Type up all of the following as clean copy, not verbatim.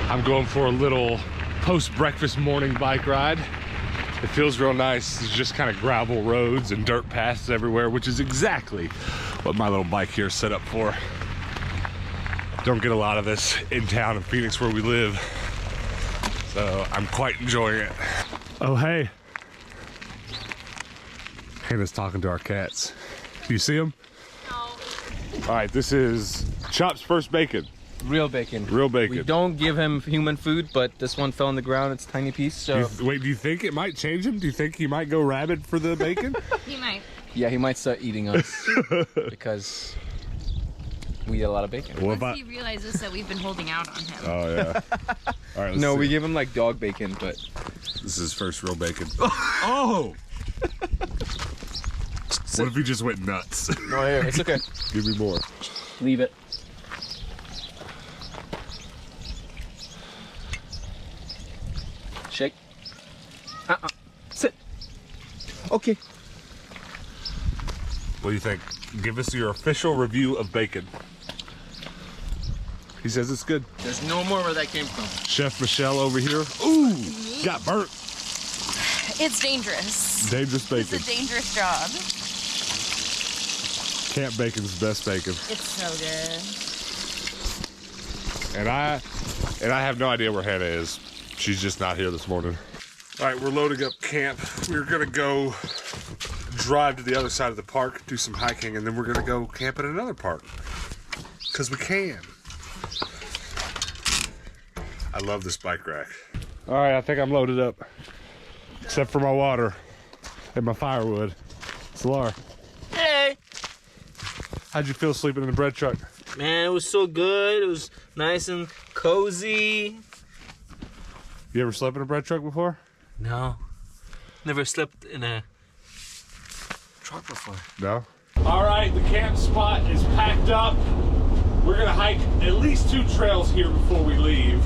I'm going for a little post-breakfast morning bike ride. It feels real nice. It's just kind of gravel roads and dirt paths everywhere, which is exactly what my little bike here is set up for. Don't get a lot of this in town in Phoenix where we live, so I'm quite enjoying it. Oh, hey. Hannah's talking to our cats. Do you see them? No. All right, this is Chop's first bacon. Real bacon. Real bacon. We don't give him human food, but this one fell on the ground. It's a tiny piece, so... Wait, do you think it might change him? Do you think he might go rabid for the bacon? He might. Yeah, he might start eating us because we eat a lot of bacon. Once he realizes that we've been holding out on him. Oh, yeah. All right, no, we give him like dog bacon, but... This is his first real bacon. Oh! What if he just went nuts? No, here, it's okay. Give me more. Leave it. Shake. Sit. Okay. What do you think? Give us your official review of bacon. He says it's good. There's no more where that came from. Chef Michelle over here. Ooh, got burnt. It's dangerous. Dangerous bacon. It's a dangerous job. Camp bacon's best bacon. It's so good. And I have no idea where Hannah is. She's just not here this morning. All right, we're loading up camp. We're gonna go drive to the other side of the park, do some hiking, and then we're gonna go camp at another park. Because we can. I love this bike rack. All right, I think I'm loaded up. Except for my water and my firewood. It's Laura. Hey! How'd you feel sleeping in the bread truck? Man, it was so good. It was nice and cozy. You ever slept in a bread truck before? No. Never slept in a truck before. No? All right, the camp spot is packed up. We're gonna hike at least 2 trails here before we leave.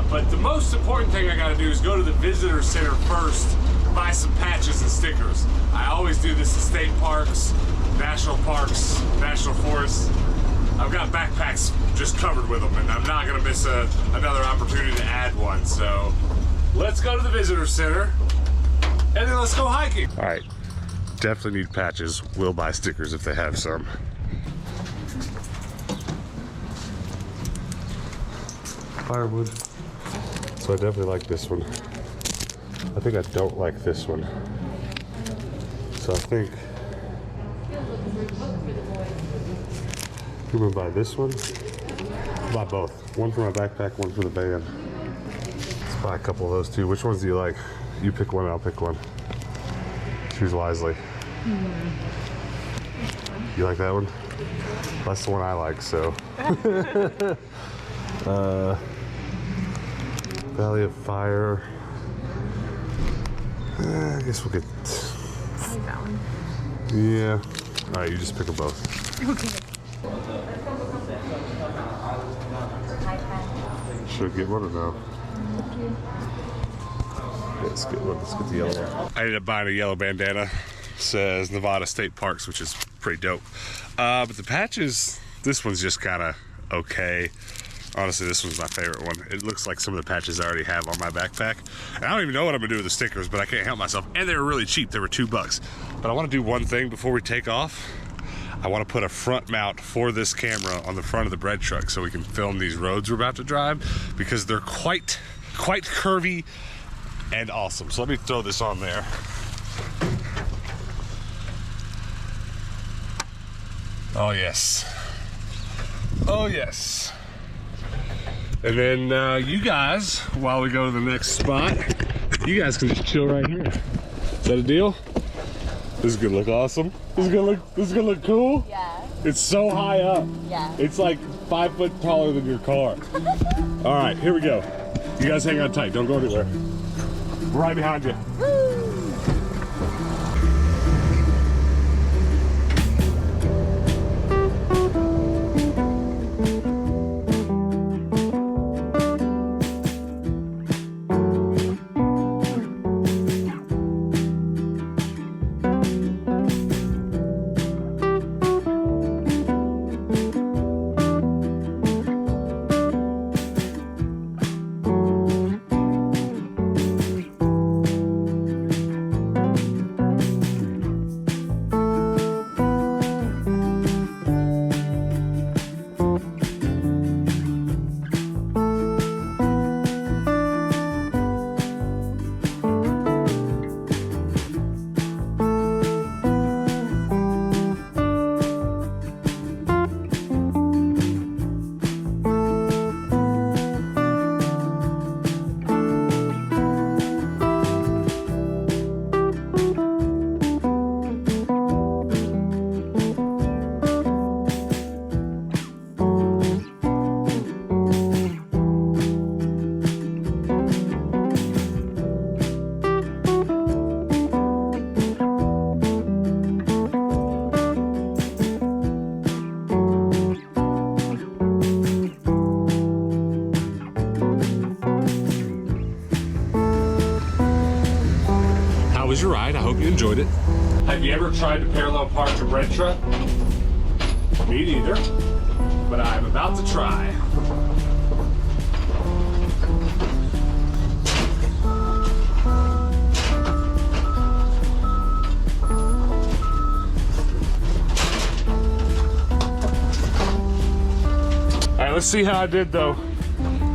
But the most important thing I gotta do is go to the visitor center first, buy some patches and stickers. I always do this in state parks, national forests. I've got backpacks just covered with them, and I'm not gonna miss another opportunity to add one. So let's go to the visitor center, and then let's go hiking. All right, definitely need patches. We'll buy stickers if they have some. Firewood. So I definitely like this one. I think I don't like this one. So I think I'm gonna buy this one. Buy both. One for my backpack, one for the van. Let's buy a couple of those too. Which ones do you like? You pick one, I'll pick one. Choose wisely. You like that one? That's the one I like, so. Valley of Fire. I guess we'll get. I like that one. Yeah. All right, you just pick them both. Okay. Should I get one or no? Let's get one. Let's get the yellow one. I ended up buying a yellow bandana. It says Nevada State Parks, which is pretty dope. But the patches, this one's just kind of okay. Honestly, this one's my favorite one. It looks like some of the patches I already have on my backpack. And I don't even know what I'm gonna do with the stickers, but I can't help myself. And they were really cheap. They were $2. But I want to do one thing before we take off. I want to put a front mount for this camera on the front of the bread truck so we can film these roads we're about to drive, because they're quite curvy and awesome. So let me throw this on there. Oh yes. Oh yes. And then you guys, while we go to the next spot, you guys can just chill right here. Is that a deal? This is gonna look awesome. This is gonna look cool. Yeah. It's so high up. Yeah. It's like 5 foot taller than your car. All right, here we go. You guys hang on tight. Don't go anywhere. We're right behind you. was your ride. I hope you enjoyed it. Have you ever tried to parallel park a bread truck? Me neither, but I'm about to try. All right, let's see how I did though.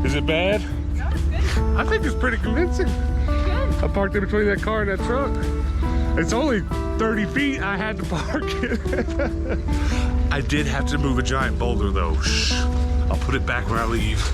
Is it bad? No, it's good. I think it's pretty convincing. Good. I parked in between that car and that truck. It's only 30 feet I had to park it. I did have to move a giant boulder though. Shh. I'll put it back when I leave.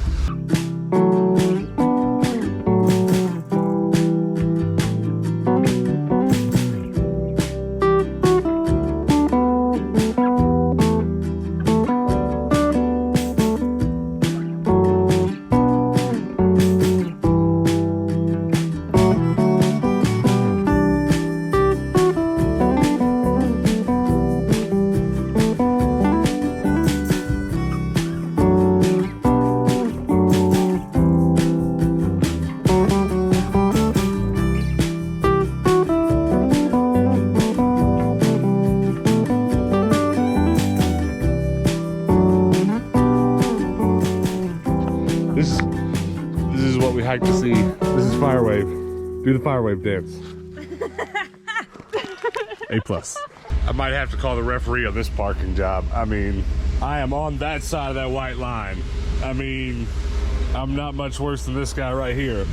This is what we hike to see. This is fire wave. Do the fire wave dance. A+. I might have to call the referee on this parking job. I mean, I am on that side of that white line. I mean, I'm not much worse than this guy right here.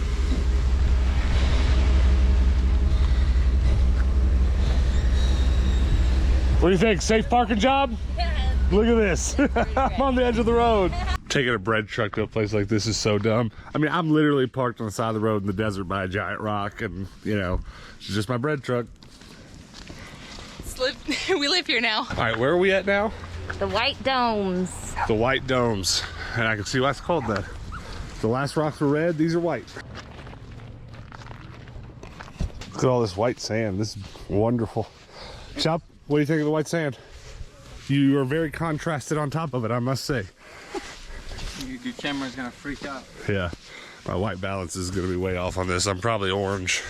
What do you think? Safe parking job? Look at this. I'm on the edge of the road. Taking a bread truck to a place like this is so dumb. I mean, I'm literally parked on the side of the road in the desert by a giant rock, and you know, it's just my bread truck. We live here now. All right, where are we at now? The White Domes. The White Domes. And I can see why it's called that. The last rocks were red, these are white. Look at all this white sand. This is wonderful. Chop, what do you think of the white sand? You are very contrasted on top of it, I must say. Your camera's gonna freak out. Yeah, my white balance is gonna be way off on this. I'm probably orange.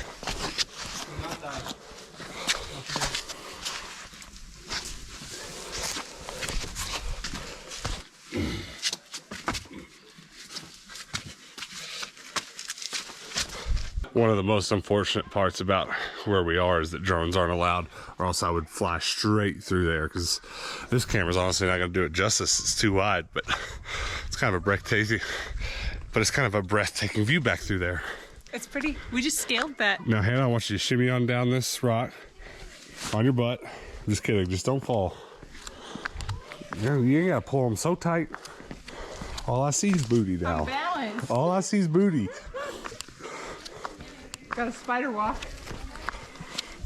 One of the most unfortunate parts about where we are is that drones aren't allowed, or else I would fly straight through there, because this camera's honestly not going to do it justice. It's too wide, but it's kind of a breathtaking, view back through there. It's pretty. We just scaled that. Now, Hannah, I want you to shimmy on down this rock on your butt. I'm just kidding. Just don't fall. You ain't got to pull them so tight. All I see is booty now. Balance. All I see is booty. Got a spider walk.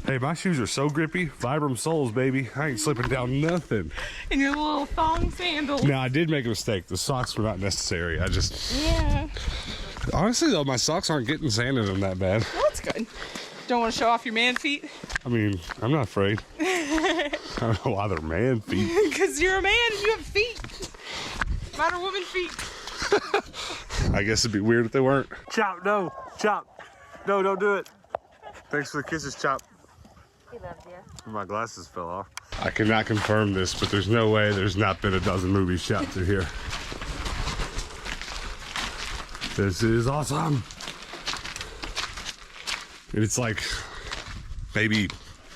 Hey, my shoes are so grippy. Vibram soles, baby. I ain't slipping down nothing. And your little thong sandals. Now, I did make a mistake. The socks were not necessary. Yeah. Honestly, though, my socks aren't getting sand in them that bad. Well, that's good. Don't want to show off your man feet? I mean, I'm not afraid. I don't know why they're man feet. Because you're a man and you have feet. Not a woman feet. I guess it'd be weird if they weren't. Chop, no. Chop. No, don't do it. Thanks for the kisses, Chop. He loves you. My glasses fell off. I cannot confirm this, but there's no way there's not been a dozen movies shot through here. This is awesome. And it's like maybe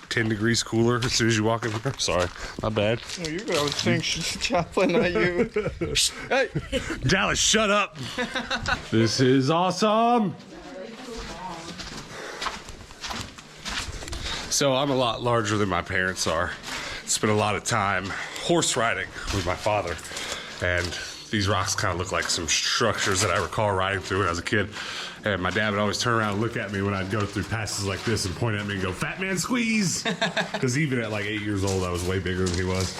10 degrees cooler as soon as you walk in here. Sorry, my bad. Oh, you're going to think Chaplin, not you. Hey. Dallas, shut up. This is awesome. So I'm a lot larger than my parents are. Spent a lot of time horse riding with my father. And these rocks kind of look like some structures that I recall riding through when I was a kid. And my dad would always turn around and look at me when I'd go through passes like this and point at me and go, "Fat man squeeze." Because even at like 8 years old, I was way bigger than he was.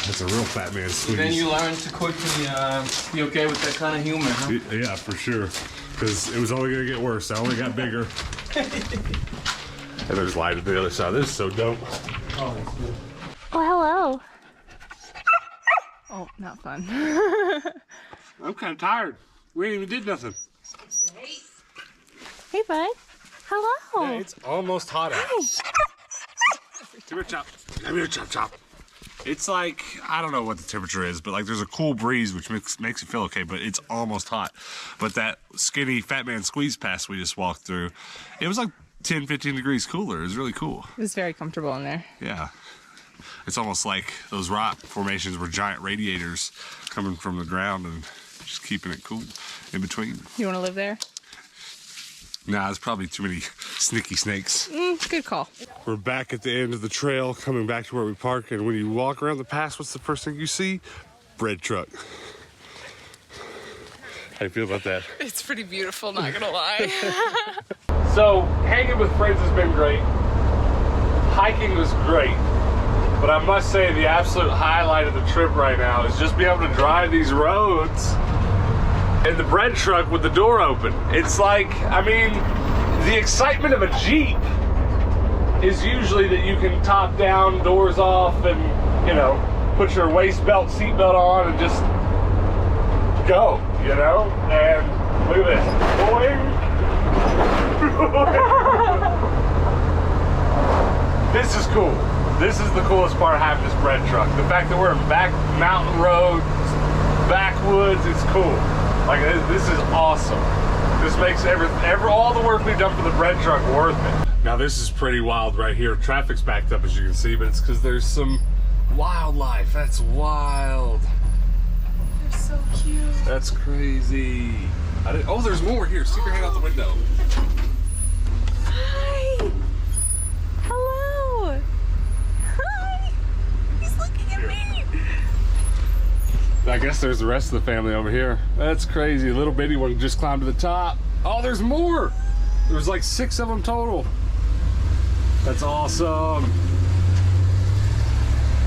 That's a real fat man squeeze. Then you learn to quickly be okay with that kind of humor, huh? Yeah, for sure. Because it was only going to get worse. I only got bigger. And there's light at the other side. This is so dope. Oh, that's good. Oh, hello. Oh, not fun. I'm kind of tired. We ain't even did nothing. Hey, bud. Hello. Yeah, it's almost hot out. Come here, Chop. Come here, Chop Chop. It's like, I don't know what the temperature is, but like there's a cool breeze which makes it feel okay, but it's almost hot. But that skinny Fat Man Squeeze Pass we just walked through, it was like 10, 15 degrees cooler. It was really cool. It was very comfortable in there. Yeah. It's almost like those rock formations were giant radiators coming from the ground and just keeping it cool in between. You want to live there? Nah, there's probably too many sneaky snakes. Good call. We're back at the end of the trail, coming back to where we park, and when you walk around the pass, what's the first thing you see? Bread truck. How do you feel about that? It's pretty beautiful, not gonna lie. So, hanging with friends has been great. Hiking was great. But I must say the absolute highlight of the trip right now is just being able to drive these roads in the bread truck with the door open. It's like, I mean, the excitement of a Jeep is usually that you can top down, doors off, and, you know, put your waist belt, seat belt on, and just go, you know? And look at this. Boing. This is cool. This is the coolest part of having this bread truck. The fact that we're in back mountain roads, backwoods, it's cool. Like, this is awesome. This makes all the work we've done for the bread truck worth it. Now this is pretty wild right here. Traffic's backed up, as you can see, but it's because there's some wildlife. That's wild. They're so cute. That's crazy. Oh, there's more here. Stick your hand out the window. Hi. Hello. Hi. He's looking at me. I guess there's the rest of the family over here. That's crazy. Little bitty one just climbed to the top. Oh, there's more. There's like 6 of them total. That's awesome.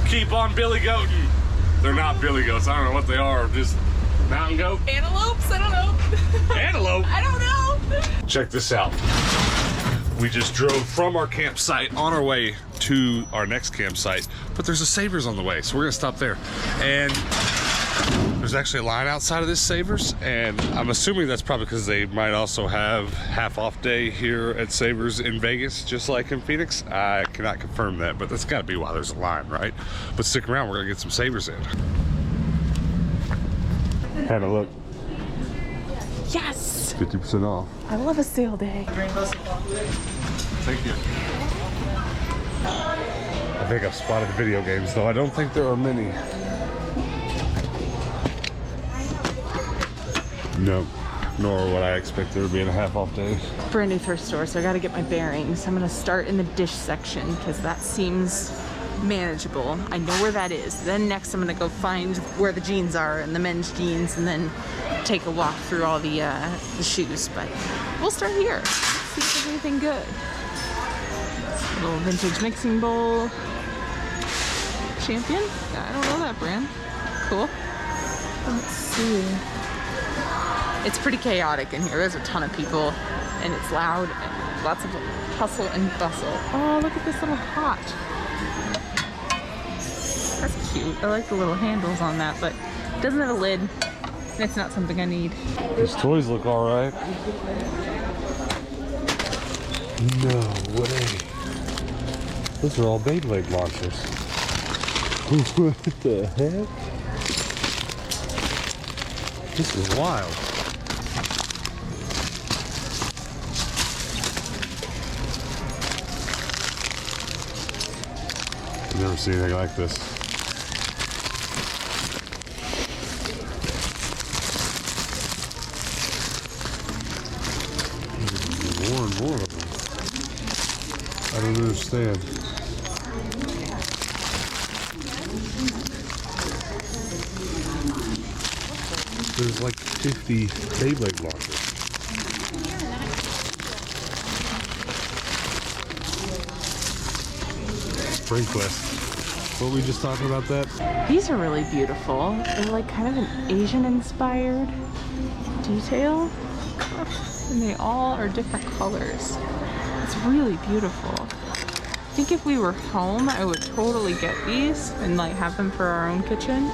Keep on billy goating. They're not billy goats. I don't know what they are. Just mountain goat. Antelopes? I don't know. Antelope. I don't know. Check this out. We just drove from our campsite on our way to our next campsite, but there's a Savers on the way, so we're gonna stop there. And there's actually a line outside of this Savers, and I'm assuming that's probably because they might also have half-off day here at Savers in Vegas, just like in Phoenix. I cannot confirm that, but that's gotta be why there's a line, right? But stick around, we're gonna get some Savers in. Hannah, look. Yes. 50% off. I love a sale day. Thank you. I think I've spotted the video games, though I don't think there are many. No, nor would I expect there to be in a half-off day. Brand new thrift store, so I gotta get my bearings. I'm gonna start in the dish section because that seems manageable. I know where that is. Then next I'm gonna go find where the jeans are and the men's jeans, and then take a walk through all the shoes. But we'll start here. See if there's anything good. Little vintage mixing bowl. Champion? Yeah, I don't know that brand. Cool. Let's see. It's pretty chaotic in here. There's a ton of people, and it's loud, and lots of hustle and bustle. Oh, look at this little pot. That's cute. I like the little handles on that, but it doesn't have a lid. And it's not something I need. These toys look all right. No way. Those are all Beyblade launchers. What the heck? This is wild. I've never seen anything like this. More and more of them. I don't understand. There's like 50 Beyblade launchers. Spring Quest. What were we just talking about that? These are really beautiful. They're like kind of an Asian inspired detail. And they all are different colors. It's really beautiful. I think if we were home, I would totally get these and like have them for our own kitchen.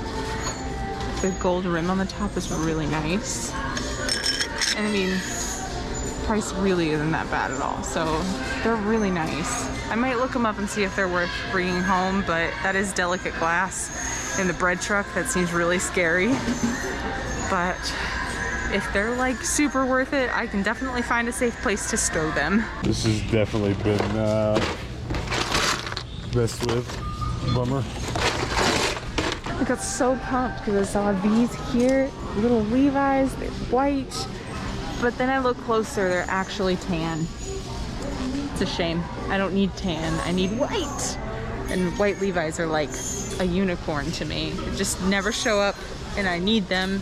The gold rim on the top is really nice. And I mean, price really isn't that bad at all. So they're really nice. I might look them up and see if they're worth bringing home, but that is delicate glass in the bread truck. That seems really scary. But if they're like super worth it, I can definitely find a safe place to stow them. This has definitely been messed with. Bummer. I got so pumped because I saw these here, little Levi's, they're white, but then I look closer, they're actually tan. It's a shame. I don't need tan, I need white. And white Levi's are like a unicorn to me. They just never show up and I need them.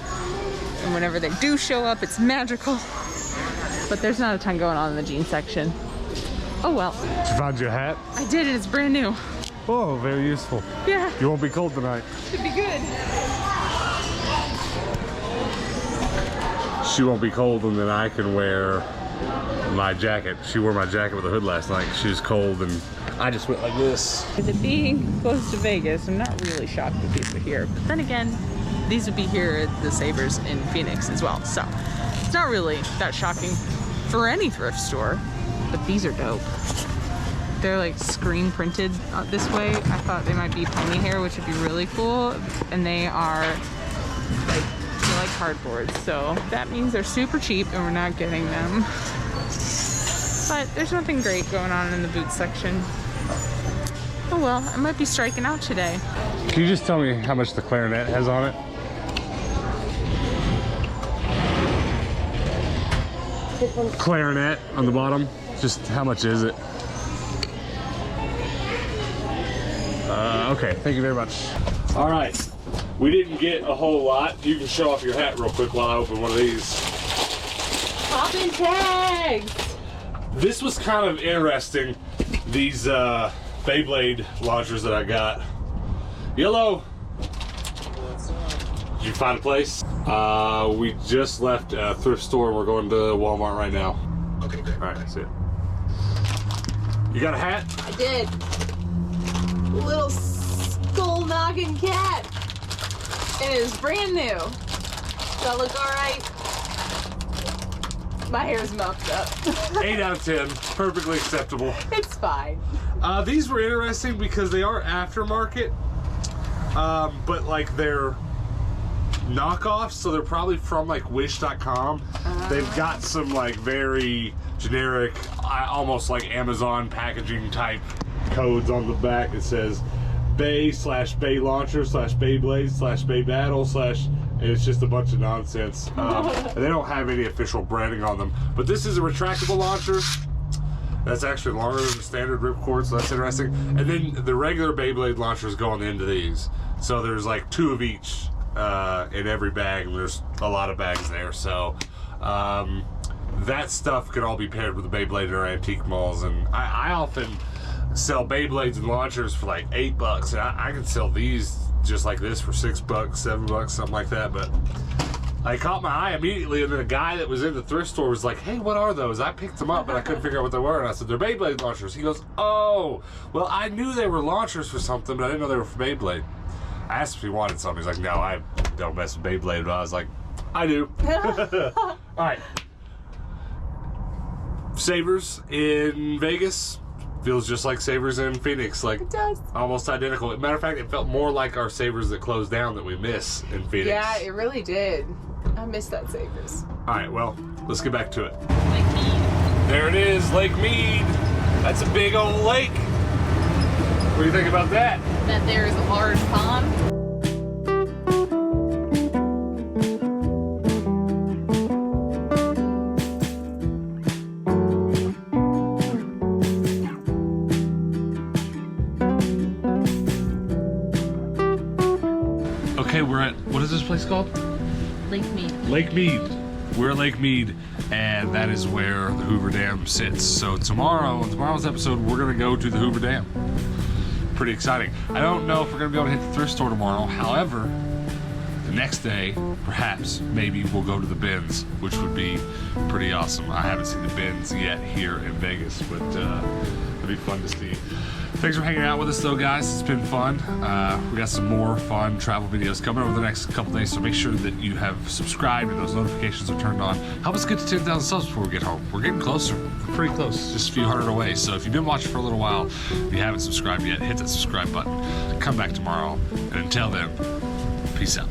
And whenever they do show up, it's magical. But there's not a ton going on in the jeans section. Oh well. Did you find your hat? I did, and it's brand new. Oh, very useful. Yeah. You won't be cold tonight. Should be good. She won't be cold, and then I can wear my jacket. She wore my jacket with a hood last night. She was cold, and I just went like this. With it being close to Vegas, I'm not really shocked that these are here. But then again, these would be here at the Savers in Phoenix as well. So it's not really that shocking for any thrift store, but these are dope. They're like screen printed this way. I thought they might be pony hair, which would be really cool. And they are like, they're like cardboard. So that means they're super cheap and we're not getting them. But there's nothing great going on in the boot section. Oh well, I might be striking out today. Can you just tell me how much the clarinet has on it? Clarinet on the bottom. Just how much is it? Okay, thank you very much. All right, we didn't get a whole lot. You can show off your hat real quick while I open one of these. Poppin' tags! This was kind of interesting. These Beyblade launchers that I got. Yellow. What's up? Did you find a place? We just left a thrift store and we're going to Walmart right now. Okay, great. All right, that's it. You got a hat? I did. Little skull noggin cat. And it is brand new. Does that look alright? My hair's muffed up. 8 out of 10, perfectly acceptable. It's fine. These were interesting because they are aftermarket, but like they're knockoffs, so they're probably from like Wish.com. They've got some like very generic, almost like Amazon packaging type codes on the back. It says Bay/Bay Launcher /Beyblade/Bay Battle and it's just a bunch of nonsense. And they don't have any official branding on them. But this is a retractable launcher. That's actually longer than the standard ripcord, so that's interesting. And then the regular Beyblade launchers go on the end of these. So there's like 2 of each in every bag, and there's a lot of bags there. So that stuff could all be paired with the Beyblade in our antique malls. And I often sell Beyblades and launchers for like $8, and I can sell these just like this for $6, $7, something like that. But I caught my eye immediately, and then a guy that was in the thrift store was like, "Hey, what are those?" I picked them up, but I couldn't figure out what they were, and I said, "They're Beyblade launchers." He goes, "Oh, well, I knew they were launchers for something, but I didn't know they were for Beyblade." I asked if he wanted some. He's like, "No, I don't mess with Beyblade." But I was like, "I do." All right. Savers in Vegas feels just like Savers in Phoenix, like It does. almost identical. Matter of fact, it felt more like our Savers that closed down that we miss in Phoenix. Yeah, it really did. I miss that Savers. All right, well, let's get back to it. Like me. There it is, Lake Mead. That's a big old lake. What do you think about that? That there is a large pond. Okay, we're at, what is this place called? Lake Mead. Lake Mead. We're at Lake Mead, and that is where the Hoover Dam sits. So tomorrow, in tomorrow's episode, we're gonna go to the Hoover Dam. Pretty exciting. I don't know if we're gonna be able to hit the thrift store tomorrow. However, The next day, perhaps, maybe we'll go to the bins, which would be pretty awesome. I haven't seen the bins yet here in Vegas, but it'd be fun to see. Thanks for hanging out with us though, guys. It's been fun. We got some more fun travel videos coming over the next couple days, so make sure that you have subscribed and those notifications are turned on. Help us get to 10,000 subs before we get home. We're getting closer. We're pretty close. Just a few hundred away. So if you've been watching for a little while, if you haven't subscribed yet, hit that subscribe button. Come back tomorrow. And until then, peace out.